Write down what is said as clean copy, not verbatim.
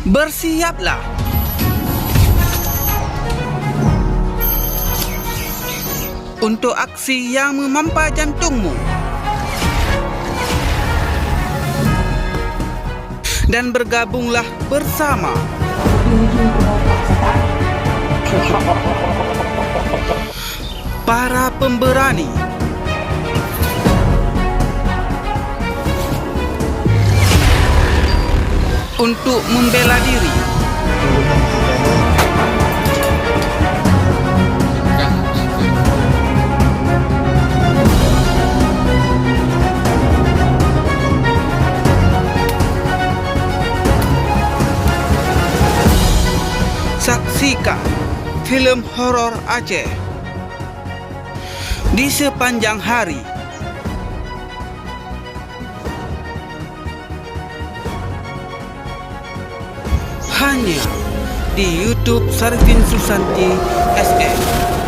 Bersiaplah. Untuk aksi yang memampa jantungmu. Dan bergabunglah bersama para pemberani untuk membela diri. Saksikan film horor Aceh di sepanjang hari. Hanya di YouTube Sarifin Susanti SM.